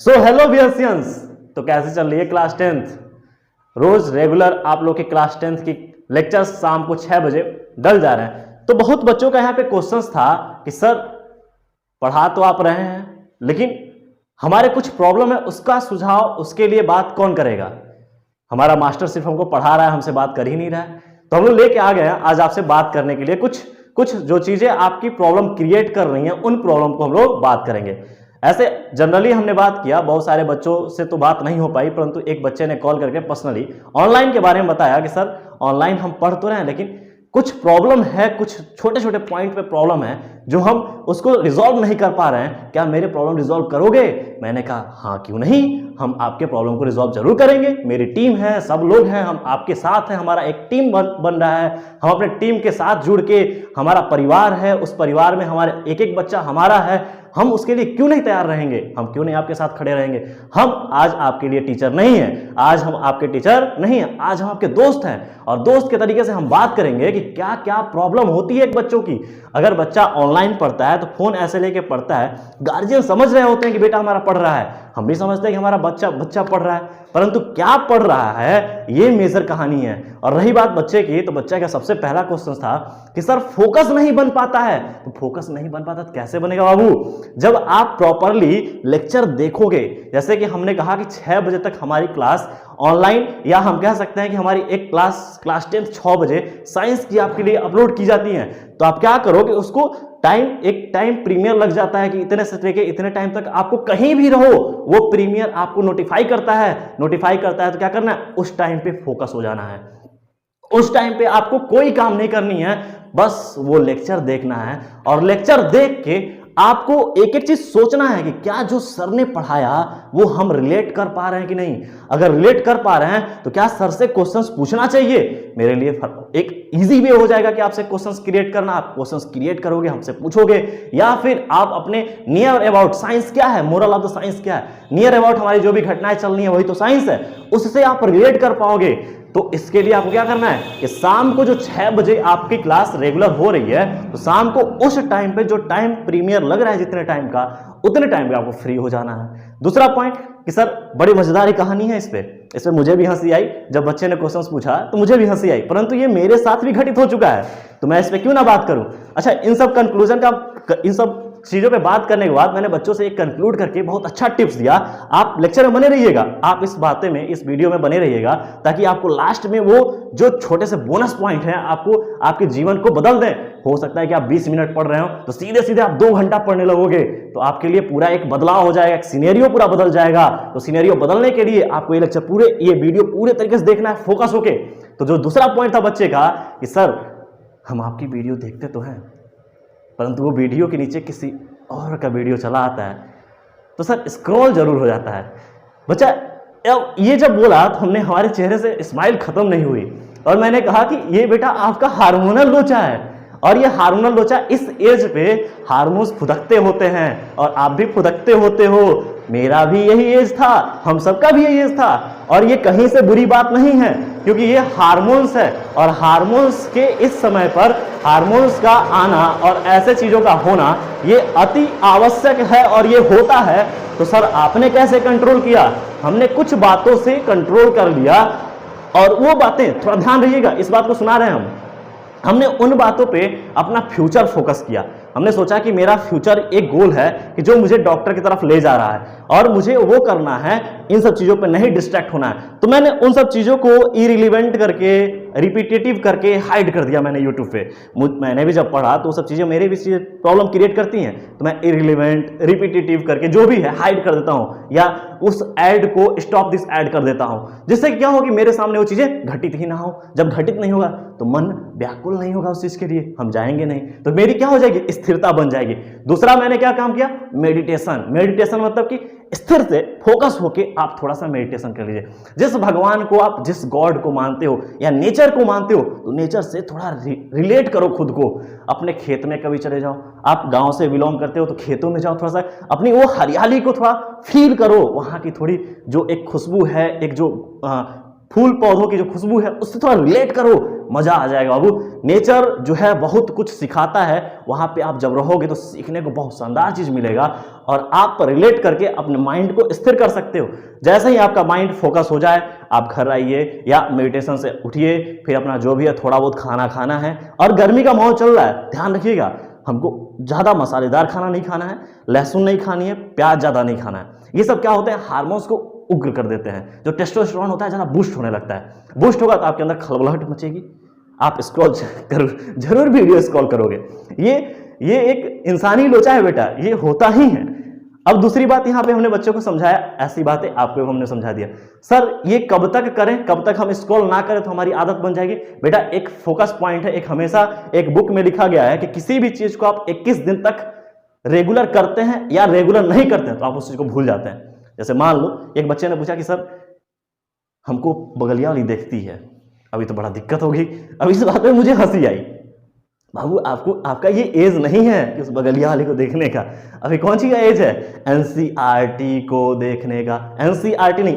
Hello वीएससियंस। तो कैसे चल रही है क्लास 10th? रोज रेगुलर आप लोग के क्लास 10th की लेक्चर्स शाम को 6 बजे डल जा रहे हैं। तो बहुत बच्चों का यहाँ पे क्वेश्चंस था कि सर पढ़ा तो आप रहे हैं लेकिन हमारे कुछ प्रॉब्लम है, उसका सुझाव उसके लिए बात कौन करेगा? हमारा मास्टर सिर्फ हमको पढ़ा रहा है, हमसे बात कर ही नहीं रहा है। तो हम लोग लेके आ गए हैं आज आपसे बात करने के लिए कुछ जो चीजें आपकी प्रॉब्लम क्रिएट कर रही हैं, उन प्रॉब्लम को हम लोग बात करेंगे। ऐसे जनरली हमने बात किया, बहुत सारे बच्चों से तो बात नहीं हो पाई, परंतु एक बच्चे ने कॉल करके पर्सनली ऑनलाइन के बारे में बताया कि सर ऑनलाइन हम पढ़ तो रहे हैं लेकिन कुछ प्रॉब्लम है, कुछ छोटे छोटे पॉइंट पे प्रॉब्लम है जो हम उसको रिजॉल्व नहीं कर पा रहे हैं। क्या मेरे प्रॉब्लम रिजॉल्व करोगे? मैंने कहा हाँ क्यों नहीं, हम आपके प्रॉब्लम को रिजॉल्व जरूर करेंगे। मेरी टीम है, सब लोग हैं, हम आपके साथ हैं, हमारा एक टीम बन रहा है। हम अपने टीम के साथ जुड़ के, हमारा परिवार है, उस परिवार में हमारे एक एक बच्चा हमारा है, हम उसके लिए क्यों नहीं तैयार रहेंगे? हम क्यों नहीं आपके साथ खड़े रहेंगे? हम आज आपके लिए टीचर नहीं है, आज हम आपके टीचर नहीं है, आज हम आपके दोस्त हैं और दोस्त के तरीके से हम बात करेंगे कि क्या क्या प्रॉब्लम होती है एक बच्चों की। अगर बच्चा ऑनलाइन पढ़ता है तो फोन ऐसे लेके पढ़ता है, गार्जियन समझ रहे होते हैं कि बेटा हमारा पढ़ रहा है, हम भी समझते हैं कि हमारा बच्चा पढ़ रहा है, परंतु क्या पढ़ रहा है ये मेजर कहानी है। और रही बात बच्चे की, तो बच्चे का सबसे पहला क्वेश्चन था कि सर फोकस नहीं बन पाता है। तो फोकस नहीं बन पाता तो कैसे बनेगा बाबू? जब आप प्रॉपरली लेक्चर देखोगे, जैसे कि हमने कहा कि 6 बजे तक हमारी क्लास ऑनलाइन, या हम कह सकते हैं कि हमारी एक क्लास 10th 6 बजे साइंस की आपके लिए अपलोड की जाती है। तो आप क्या करोगे, उसको एक टाइम प्रीमियर लग जाता है कि इतने से लेके इतने टाइम तक आपको कहीं भी रहो वो प्रीमियर आपको नोटिफाई करता है तो क्या करना है, उस टाइम पे फोकस हो जाना है। उस टाइम पे आपको कोई काम नहीं करनी है, बस वो लेक्चर देखना है और लेक्चर देख के आपको एक एक चीज सोचना है कि क्या जो सर ने पढ़ाया वो हम रिलेट कर पा रहे हैं कि नहीं। अगर रिलेट कर पा रहे हैं तो क्या सर से क्वेश्चंस पूछना चाहिए? मेरे लिए एक इजी वे हो जाएगा कि आपसे क्वेश्चंस क्रिएट करना। आप क्वेश्चंस क्रिएट करोगे, हमसे पूछोगे, या फिर आप अपने नियर अबाउट, साइंस क्या है, मोरल ऑफ द साइंस क्या है, नियर अबाउट हमारी जो भी घटनाएं चल रही है वही तो साइंस है, उससे आप रिलेट कर पाओगे। तो इसके लिए आपको क्या करना है कि शाम को जो 6 बजे आपकी क्लास रेगुलर हो रही है, तो शाम को उस टाइम पे जो टाइम प्रीमियर लग रहा है जितने टाइम का, उतने टाइम पे आपको फ्री हो जाना है। दूसरा पॉइंट कि सर बड़ी मजेदार कहानी है, इसमें मुझे भी हंसी आई। जब बच्चे ने क्वेश्चंस पूछा तो मुझे भी हंसी आई, परंतु ये मेरे साथ भी घटित हो चुका है, तो मैं इस पे क्यों ना बात करूं। अच्छा, इन सब चीजों पे बात करने के बाद मैंने बच्चों से एक कंक्लूड करके बहुत अच्छा टिप्स दिया। आप लेक्चर में बने रहिएगा, आप इस वीडियो में बने रहिएगा, ताकि आपको लास्ट में वो जो छोटे से बोनस पॉइंट हैं आपको आपके जीवन को बदल दें। हो सकता है कि आप 20 मिनट पढ़ रहे हो तो सीधे सीधे आप 2 घंटा पढ़ने लगोगे, तो आपके लिए पूरा एक बदलाव हो जाएगा, एक सिनेरियो पूरा बदल जाएगा। तो सिनेरियो बदलने के लिए आपको ये वीडियो पूरे तरीके से देखना है, फोकस होके। तो जो दूसरा पॉइंट था बच्चे का कि सर हम आपकी वीडियो देखते तो हैं, परंतु वो वीडियो के नीचे किसी और का वीडियो चला आता है तो सर स्क्रॉल जरूर हो जाता है। बच्चा ये जब बोला तो हमारे चेहरे से स्माइल खत्म नहीं हुई, और मैंने कहा कि ये बेटा आपका हार्मोनल लोचा है, और ये हार्मोनल लोचा इस एज पे हार्मोन्स फुदकते होते हैं, और आप भी फुदकते होते हो। मेरा भी यही एज था, हम सबका भी यही एज था, और ये कहीं से बुरी बात नहीं है, क्योंकि ये हार्मोन्स है, और हार्मोन्स के इस समय पर हार्मोन्स का आना और ऐसे चीजों का होना ये अति आवश्यक है, और ये होता है। तो सर आपने कैसे कंट्रोल किया? हमने कुछ बातों से कंट्रोल कर लिया, और वो बातें, थोड़ा ध्यान रहिएगा, इस बात को सुना रहे हैं हमने उन बातों पे अपना फ्यूचर फोकस किया। हमने सोचा कि मेरा फ्यूचर एक गोल है कि जो मुझे डॉक्टर की तरफ ले जा रहा है, और मुझे वो करना है, इन सब चीजों पे नहीं डिस्ट्रैक्ट होना है। तो मैंने उन सब चीजों को इरिलीवेंट करके, रिपीटेटिव करके हाइड कर दिया मैंने यूट्यूब पे। मैंने भी जब पढ़ा तो वो सब चीजें मेरे भी प्रॉब्लम क्रिएट करती हैं, तो मैं इरिलीवेंट, रिपीटेटिव करके जो भी है हाइड कर देता हूं, या उस ऐड को स्टॉप दिस ऐड कर देता हूं, जिससे क्या हो कि मेरे सामने वो चीजें घटित ही ना हो। जब घटित नहीं होगा तो मन व्याकुल नहीं होगा उस चीज के लिए, हम जाएंगे नहीं, तो मेरी क्या हो जाएगी, स्थिरता बन जाएगी। दूसरा मैंने क्या काम किया, मेडिटेशन मतलब कि स्थिर से फोकस होके आप थोड़ा सा मेडिटेशन कर लीजिए। जिस भगवान को आप, जिस गॉड को मानते हो या नेचर को मानते हो, तो नेचर से थोड़ा रिलेट करो खुद को। अपने खेत में कभी चले जाओ, आप गांव से बिलोंग करते हो तो खेतों में जाओ, थोड़ा सा अपनी वो हरियाली को थोड़ा फील करो, वहां की थोड़ी जो एक खुशबू है, एक जो फूल पौधों की जो खुशबू है उससे थोड़ा रिलेट करो, मजा आ जाएगा बाबू। नेचर जो है बहुत कुछ सिखाता है, वहां पे आप जब रहोगे तो सीखने को बहुत शानदार चीज मिलेगा और आप रिलेट करके अपने माइंड को स्थिर कर सकते हो। जैसे ही आपका माइंड फोकस हो जाए, आप घर आइए या मेडिटेशन से उठिए, फिर अपना जो भी है थोड़ा बहुत खाना खाना है। और गर्मी का माहौल चल रहा है, ध्यान रखिएगा, हमको ज्यादा मसालेदार खाना नहीं खाना है, लहसुन नहीं खानी है, प्याज ज्यादा नहीं खाना है। ये सब क्या होते हैं, हार्मोन्स को उग्र कर देते हैं। जो टेस्टोस्टेरोन होता है ज़रा बूस्ट होने लगता है, बूस्ट होगा तो आपके अंदर खलबलाहट मचेगी, आप स्क्रॉल जरूर वीडियो स्क्रॉल करोगे। ये एक इंसानी लोचा है बेटा, ये होता ही है। अब दूसरी बात यहाँ पे हमने बच्चों को समझाया, ऐसी बातें आपको हमने समझा दिया। सर ये कब तक करें, कब तक हम स्क्रॉल ना करें तो हमारी आदत बन जाएगी? बेटा एक फोकस पॉइंट है, एक हमेशा एक बुक में लिखा गया है कि किसी भी चीज को आप 21 दिन तक रेगुलर करते हैं या रेगुलर नहीं करते हैं तो आप उस चीज को भूल जाते हैं। जैसे मान लो एक बच्चे ने पूछा कि सर हमको बगलिया वाली देखती है, अभी तो बड़ा दिक्कत होगी। अब इस बात में मुझे हंसी आई, बाबू आपका ये एज नहीं है कि उस बगलिया वाली को देखने का। अभी कौन सी का एज है? एनसीईआरटी को देखने का, एनसीईआरटी नहीं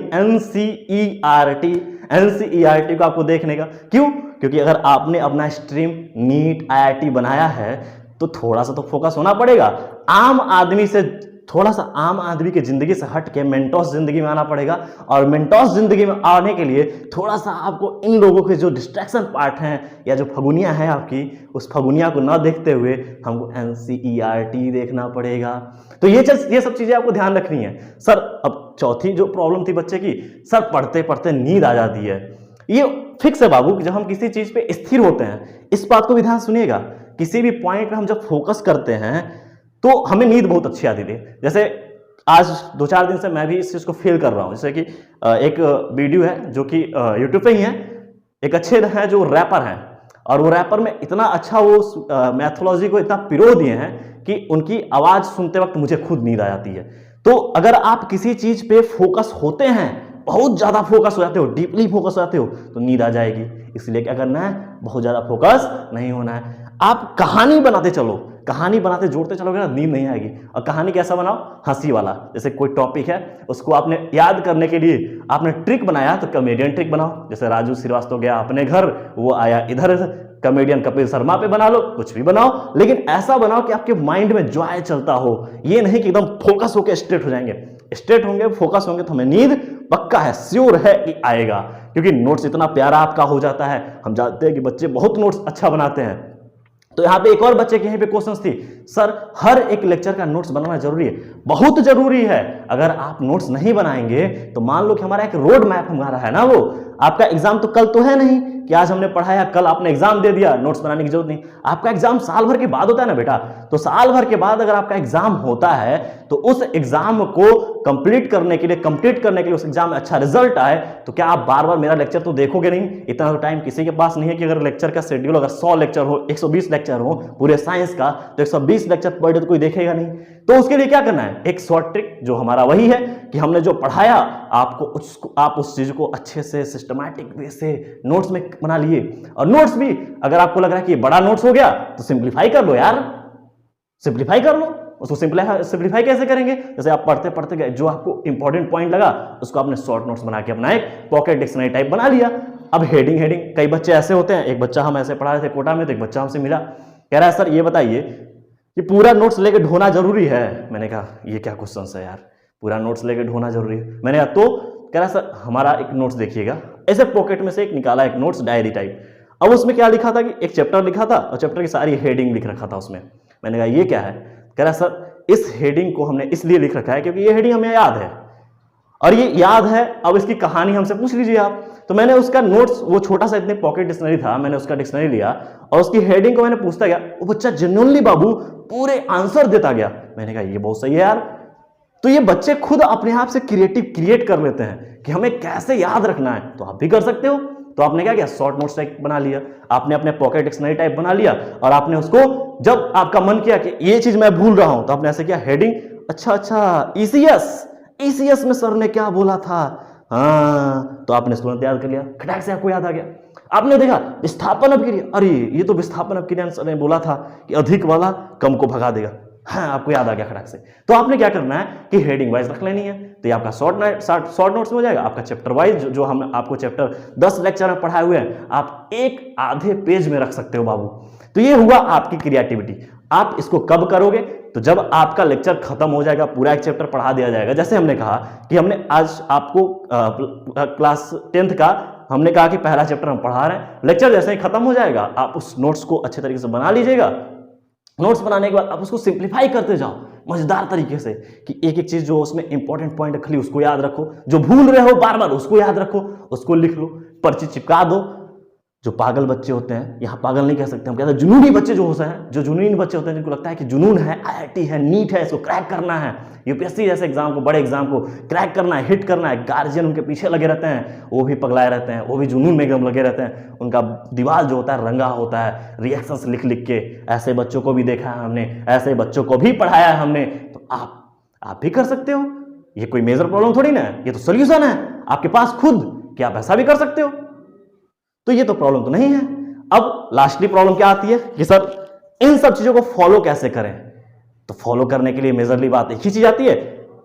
एनसीईआरटी को आपको देखने का। क्यों? क्योंकि अगर आपने अपना स्ट्रीम नीट आईआईटी बनाया है तो थोड़ा सा तो फोकस होना पड़ेगा। आम आदमी से थोड़ा सा, आम आदमी की जिंदगी से हट के मेंटोस जिंदगी में आना पड़ेगा। और मेंटोस जिंदगी में आने के लिए थोड़ा सा आपको इन लोगों के जो डिस्ट्रैक्शन पार्ट हैं या जो फगुनिया है आपकी, उस फगुनिया को ना देखते हुए हमको एनसीईआरटी देखना पड़ेगा। तो ये सब चीजें आपको ध्यान रखनी है। सर अब चौथी जो प्रॉब्लम थी बच्चे की, सर पढ़ते पढ़ते नींद आ जाती है। ये फिक्स है बाबू, जब हम किसी चीज पे स्थिर होते हैं, इस बात को भी ध्यान सुनिएगा, किसी भी पॉइंट पे हम जब फोकस करते हैं तो हमें नींद बहुत अच्छी आती थी। जैसे आज 2-4 दिन से मैं भी इस चीज को फील कर रहा हूं। जैसे कि एक वीडियो है जो कि यूट्यूब पे ही है, एक अच्छे हैं जो रैपर हैं, और वो रैपर में इतना अच्छा वो मैथोलॉजी को इतना पिरो दिए हैं कि उनकी आवाज सुनते वक्त मुझे खुद नींद आ जाती है। तो अगर आप किसी चीज पे फोकस होते हैं, बहुत ज्यादा फोकस हो जाते हो, डीपली फोकस हो जाते हो, तो नींद आ जाएगी। इसलिए क्या करना है, बहुत ज्यादा फोकस नहीं होना है। आप कहानी बनाते चलो, कहानी बनाते जोड़ते चलोगे ना, नींद नहीं आएगी। और कहानी कैसा बनाओ, हंसी वाला। जैसे कोई टॉपिक है उसको आपने याद करने के लिए आपने ट्रिक बनाया तो कॉमेडियन ट्रिक बनाओ। जैसे राजू श्रीवास्तव गया अपने घर, वो आया इधर, कॉमेडियन कपिल शर्मा पे बना लो, कुछ भी बनाओ, लेकिन ऐसा बनाओ कि आपके माइंड में जॉय चलता हो। ये नहीं कि एकदम फोकस होकर स्ट्रेट हो जाएंगे। स्ट्रेट होंगे, फोकस होंगे तो हमें नींद पक्का है, श्योर है कि आएगा, क्योंकि नोट्स इतना प्यारा आपका हो जाता है। हम जानते हैं कि बच्चे बहुत नोट्स अच्छा बनाते हैं। तो यहाँ पे एक और बच्चे के यहीं पे क्वेश्चंस थी, सर हर एक लेक्चर का नोट्स बनाना जरूरी है? बहुत जरूरी है। अगर आप नोट्स नहीं बनाएंगे तो मान लो कि हमारा एक रोड मैप हमारा है ना, वो आपका एग्जाम तो कल तो है नहीं कि आज हमने पढ़ाया कल आपने एग्जाम दे दिया, नोट्स बनाने की जरूरत नहीं। आपका एग्जाम साल भर के बाद होता है ना बेटा, तो साल भर के बाद अगर आपका एग्जाम होता है तो उस एग्जाम को कंप्लीट करने के लिए उस एग्जाम में अच्छा रिजल्ट आए, तो क्या आप बार बार मेरा लेक्चर तो देखोगे नहीं? इतना टाइम किसी के पास नहीं है कि अगर लेक्चर का शेड्यूल अगर 100 लेक्चर हो, 120 लेक्चर हो पूरे साइंस का, तो 120 लेक्चर पर डे तो कोई देखेगा नहीं। तो उसके लिए क्या करना है, एक शॉर्ट ट्रिक जो हमारा वही है कि हमने जो पढ़ाया आप उस चीज को अच्छे से सिस्टमैटिक वे से नोट्स में बना लिए। और नोट्स भी अगर आपको लग रहा है कि बड़ा नोट्स हो गया तो सिंप्लीफाई कर लो यार, सिंप्लीफाई कर लो। उसको सिंप्लीफाई कैसे करेंगे? जैसे आप पढ़ते पढ़ते गए, जो आपको इंपॉर्टेंट पॉइंट लगा उसको आपने शॉर्ट नोट्स बना के अपना एक पॉकेट डिक्शनरी टाइप बना लिया। अब हेडिंग कई बच्चे ऐसे होते हैं, एक बच्चा हम ऐसे पढ़ा रहे थे कोटा में, तो एक बच्चा हमसे मिला, कह रहा है सर ये बताइए कि पूरा नोट्स लेके ढोना जरूरी है? मैंने कहा ये क्या क्वेश्चन है यार, पूरा नोट्स लेके ढोना जरूरी है? मैंने कहा तो कह रहा सर हमारा एक नोट्स देखिएगा। ऐसे पॉकेट में से एक निकाला, एक नोट्स डायरी टाइप। अब उसमें क्या लिखा था कि एक चैप्टर लिखा था और चैप्टर की सारी हेडिंग लिख रखा था उसमें। मैंने कहा ये क्या है? कह रहा सर इस हेडिंग को हमने इसलिए लिख रखा है क्योंकि ये हेडिंग हमें याद है और ये याद है, अब इसकी कहानी हमसे पूछ लीजिए आप। तो मैंने उसका नोट्स, वो छोटा सा इतने पॉकेट डिक्शनरी था, मैंने उसका डिक्शनरी लिया और उसकी हेडिंग को मैंने पूछता गया। वो बच्चा जेन्युइनली बाबू पूरे आंसर देता गया। मैंने कहा ये बहुत सही है यार। तो ये बच्चे खुद अपने आप से क्रिएट कर लेते हैं कि हमें कैसे याद रखना है, तो आप भी कर सकते हो। तो आपने क्या किया, शॉर्ट नोट्स टाइप बना लिया, आपने अपने पॉकेट डिक्शनरी टाइप बना लिया और आपने उसको, जब आपका मन किया कि ये चीज मैं भूल रहा हूं, तो आपने ऐसे किया हेडिंग, अच्छा ईसीएस में सर ने क्या बोला था, हाँ, तो आपने तुरंत याद कर लिया, खटाक से आपको याद आ गया। आपने देखा विस्थापन अपक्रिया, अरे ये तो विस्थापन अपक्रिया सर ने बोला था कि अधिक वाला कम को भगा देगा, हाँ आपको याद आ गया खड़क से। तो आपने क्या करना है कि हेडिंग वाइज रख लेनी है, तो ये आपका शॉर्ट नोट्स में हो जाएगा। आपका चैप्टर वाइज जो हम आपको चैप्टर 10 लेक्चर में पढ़ाए हुए हैं आप एक आधे पेज में रख सकते हो बाबू। तो ये हुआ आपकी क्रिएटिविटी। आप इसको कब करोगे? तो जब आपका लेक्चर खत्म हो जाएगा, पूरा एक चैप्टर पढ़ा दिया जाएगा। जैसे हमने कहा कि हमने आज आपको क्लास 10th का हमने कहा कि पहला चैप्टर हम पढ़ा रहे हैं, लेक्चर जैसे ही खत्म हो जाएगा आप उस नोट्स को अच्छे तरीके से बना लीजिएगा। नोट्स बनाने के बाद आप उसको सिंप्लीफाई करते जाओ मजेदार तरीके से कि एक एक चीज जो उसमें इंपॉर्टेंट पॉइंट है खाली उसको याद रखो, जो भूल रहे हो बार बार उसको याद रखो, उसको लिख लो, पर्ची चिपका दो। जो पागल बच्चे होते हैं, यहाँ पागल नहीं कह सकते, हम कहते हैं जुनूनी बच्चे जो होते हैं, जो जुनूनी बच्चे होते हैं जिनको लगता है कि जुनून है, आईआईटी है, नीट है, इसको क्रैक करना है, यूपीएससी जैसे एग्जाम को, बड़े एग्जाम को क्रैक करना है, हिट करना है, गार्जियन उनके पीछे लगे रहते हैं, वो भी पगलाए रहते हैं, वो भी जुनून में एकदम लगे रहते हैं, उनका दिमाग जो होता है रंगा होता है रिएक्शंस लिख लिख के। ऐसे बच्चों को भी देखा है हमने, ऐसे बच्चों को भी पढ़ाया है हमने। तो आप भी कर सकते हो, ये कोई मेजर प्रॉब्लम थोड़ी ना है, ये तो सोल्यूशन है आपके पास खुद कि आप ऐसा भी कर सकते हो। तो ये तो प्रॉब्लम तो नहीं है। अब लास्टली प्रॉब्लम क्या आती है कि सर इन सब चीजों को फॉलो कैसे करें? तो फॉलो करने के लिए मेजरली बात एक ही चीज आती है,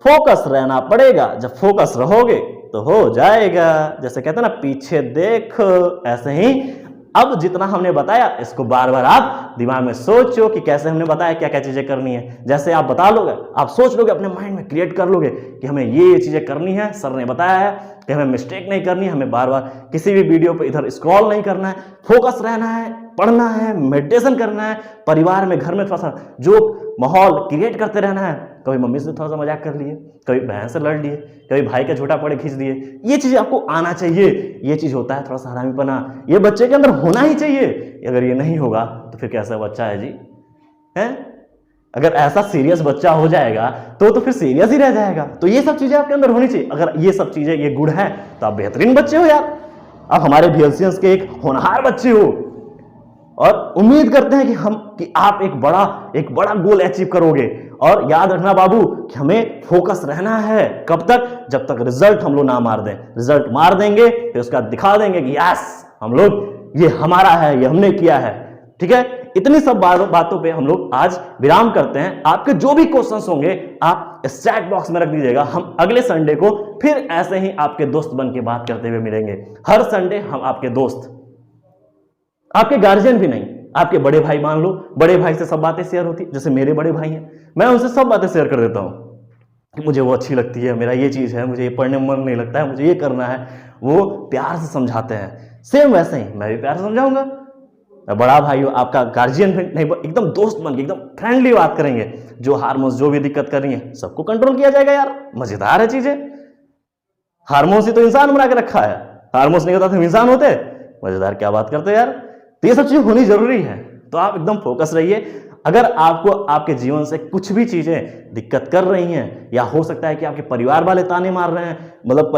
फोकस रहना पड़ेगा। जब फोकस रहोगे तो हो जाएगा। जैसे कहते हैं ना पीछे देख, ऐसे ही अब जितना हमने बताया इसको बार बार आप दिमाग में सोचो कि कैसे हमने बताया क्या क्या चीजें करनी है। जैसे आप बता लोगे, आप सोच लोगे, अपने माइंड में क्रिएट कर लोगे कि हमें ये चीजें करनी है, सर ने बताया है कि हमें मिस्टेक नहीं करनी, हमें बार बार किसी भी वीडियो पे इधर स्क्रॉल नहीं करना है, फोकस रहना है, पढ़ना है, मेडिटेशन करना है, परिवार में घर में थोड़ा सा जो माहौल क्रिएट करते रहना है। कभी मम्मी से थोड़ा सा मजाक कर लिए, कभी बहन से लड़ लिए, कभी भाई का झूठा पड़े खींच दिए, ये चीज आपको आना चाहिए। ये चीज होता है थोड़ा सा हरामीपना, ये बच्चे के अंदर होना ही चाहिए। अगर ये नहीं होगा तो फिर कैसा बच्चा है जी, है? अगर ऐसा सीरियस बच्चा हो जाएगा तो फिर सीरियस ही रह जाएगा। तो ये सब चीजें आपके अंदर होनी चाहिए। अगर ये सब चीजें ये गुण है तो आप बेहतरीन बच्चे हो यार, आप हमारे VLCS के एक होनहार बच्चे हो और उम्मीद करते हैं कि आप एक बड़ा गोल अचीव करोगे। और याद रखना बाबू कि हमें फोकस रहना है। कब तक? जब तक रिजल्ट हम लोग ना मार दें। रिजल्ट मार देंगे फिर उसका दिखा देंगे कि यस हम लोग ये हमारा है, ये हमने किया है। ठीक है, इतनी सब बातों पे हम लोग आज विराम करते हैं। आपके जो भी क्वेश्चंस होंगे आप चैट बॉक्स में रख दीजिएगा। हम अगले संडे को फिर ऐसे ही आपके दोस्त बन के बात करते हुए मिलेंगे। हर संडे हम आपके दोस्त, आपके गार्जियन भी नहीं, आपके बड़े भाई मान लो, बड़े भाई से सब बातें शेयर होती, जैसे मेरे बड़े भाई हैं, मैं उनसे सब बातें शेयर कर देता हूँ। मुझे वो अच्छी लगती है, मेरा ये चीज़ है, मुझे ये पढ़ने में मन नहीं लगता है, मुझे ये करना है। वो प्यार से समझाते हैं। सेम वैसे ही मैं भी प्यार से समझाऊंगा। बड़ा भाई हो, आपका गार्जियन भी नहीं, एकदम दोस्त बन के एकदम फ्रेंडली बात करेंगे। जो हार्मोन्स जो भी दिक्कत कर रही है सबको कंट्रोल किया जाएगा यार। मजेदार है चीजें। हार्मोन्स ही तो इंसान बना के रखा है, हार्मोन्स नहीं होता तो इंसान होते। मजेदार क्या बात करते यार। तो ये सब चीजें होनी जरूरी है। तो आप एकदम फोकस रहिए। अगर आपको आपके जीवन से कुछ भी चीजें दिक्कत कर रही हैं, या हो सकता है कि आपके परिवार वाले ताने मार रहे हैं, मतलब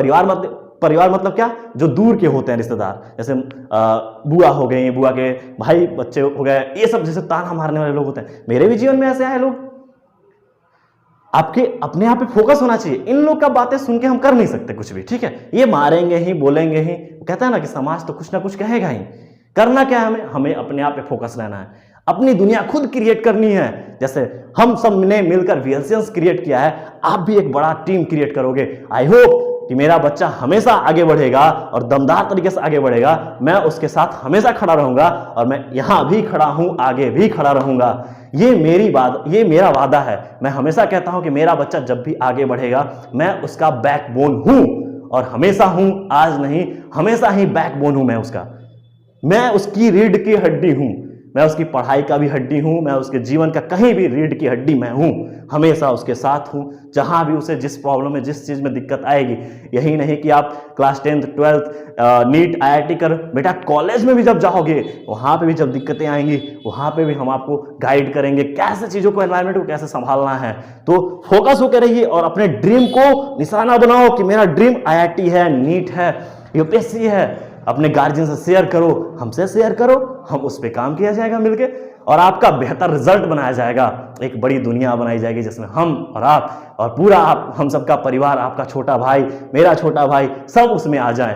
परिवार मतलब क्या, जो दूर के होते हैं रिश्तेदार, जैसे बुआ हो गई, बुआ के भाई बच्चे हो गए, ये सब जैसे ताना मारने वाले लोग होते हैं। मेरे भी जीवन में ऐसे आए लोग। आपके अपने आप पे फोकस होना चाहिए। इन लोग का बातें सुन के हम कर नहीं सकते कुछ भी। ठीक है, ये मारेंगे ही, बोलेंगे ही, कहता है ना कि समाज तो कुछ ना कुछ कहेगा ही। करना क्या है हमें अपने आप पे फोकस रहना है। अपनी दुनिया खुद क्रिएट करनी है। जैसे हम सब ने मिलकर VLCS क्रिएट किया है, आप भी एक बड़ा टीम क्रिएट करोगे। आई होप कि मेरा बच्चा हमेशा आगे बढ़ेगा और दमदार तरीके से आगे बढ़ेगा। मैं उसके साथ हमेशा खड़ा रहूंगा और मैं यहां भी खड़ा हूं, आगे भी खड़ा रहूंगा। ये मेरा वादा है। मैं हमेशा कहता हूं कि मेरा बच्चा जब भी आगे बढ़ेगा मैं उसका बैकबोन हूं, और हमेशा हूं, आज नहीं, हमेशा ही बैकबोन हूं। मैं उसकी रीढ़ की हड्डी हूं। मैं उसकी पढ़ाई का भी हड्डी हूं। मैं उसके जीवन का कहीं भी रीढ़ की हड्डी मैं हूं। हमेशा उसके साथ हूं, जहां भी उसे जिस प्रॉब्लम में, जिस चीज में दिक्कत आएगी। यही नहीं कि आप class 10th 12th NEET IIT कर, बेटा कॉलेज में भी जब जाओगे वहां पे भी जब दिक्कतें आएंगी वहां पे भी हम आपको गाइड करेंगे कैसे चीजों को, एनवायरमेंट को कैसे संभालना है। तो फोकस होकर रहिए और अपने ड्रीम को निशाना बनाओ कि मेरा ड्रीम IIT है, नीट है, UPSC है। अपने गार्जियन से शेयर करो, हमसे शेयर करो, हम उस पर काम किया जाएगा मिलके, और आपका बेहतर रिजल्ट बनाया जाएगा। एक बड़ी दुनिया बनाई जाएगी जिसमें हम और आप और पूरा हम सबका परिवार, आपका छोटा भाई, मेरा छोटा भाई, सब उसमें आ जाए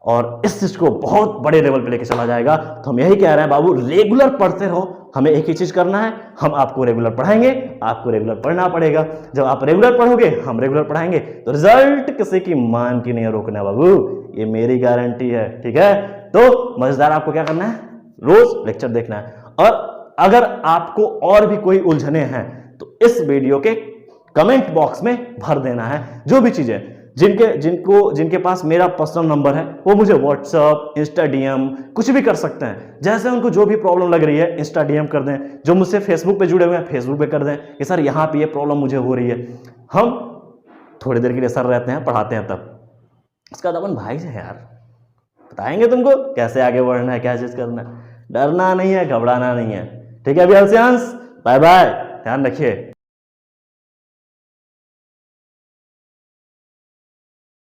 और इस चीज को बहुत बड़े लेवल पे लेके चला जाएगा। तो हम यही कह रहे हैं बाबू, रेगुलर पढ़ते रहो, हमें एक ही चीज करना है, हम आपको रेगुलर पढ़ाएंगे, आपको रेगुलर पढ़ना पड़ेगा। जब आप रेगुलर पढ़ोगे, हम रेगुलर पढ़ाएंगे, तो रिजल्ट किसी की मान की नहीं रोकना बाबू, ये मेरी गारंटी है। ठीक है, तो मजेदार आपको क्या करना है, रोज लेक्चर देखना है। और अगर आपको और भी कोई उलझने हैं तो इस वीडियो के कमेंट बॉक्स में भर देना है। जो भी चीजें जिनके पास मेरा पर्सनल नंबर है वो मुझे व्हाट्सअप, इंस्टा डीएम कुछ भी कर सकते हैं। जैसे उनको जो भी प्रॉब्लम लग रही है इंस्टा डीएम कर दें, जो मुझसे फेसबुक पे जुड़े हुए हैं फेसबुक पे कर दें कि सर यहाँ पे ये प्रॉब्लम मुझे हो रही है। हम थोड़ी देर के लिए सर रहते हैं, पढ़ाते हैं, तब उसका अपन भाई से यार बताएंगे तुमको कैसे आगे बढ़ना है, क्या चीज करना है। डरना नहीं है, घबराना नहीं है। ठीक है अभी, बाय बाय, ध्यान रखिए।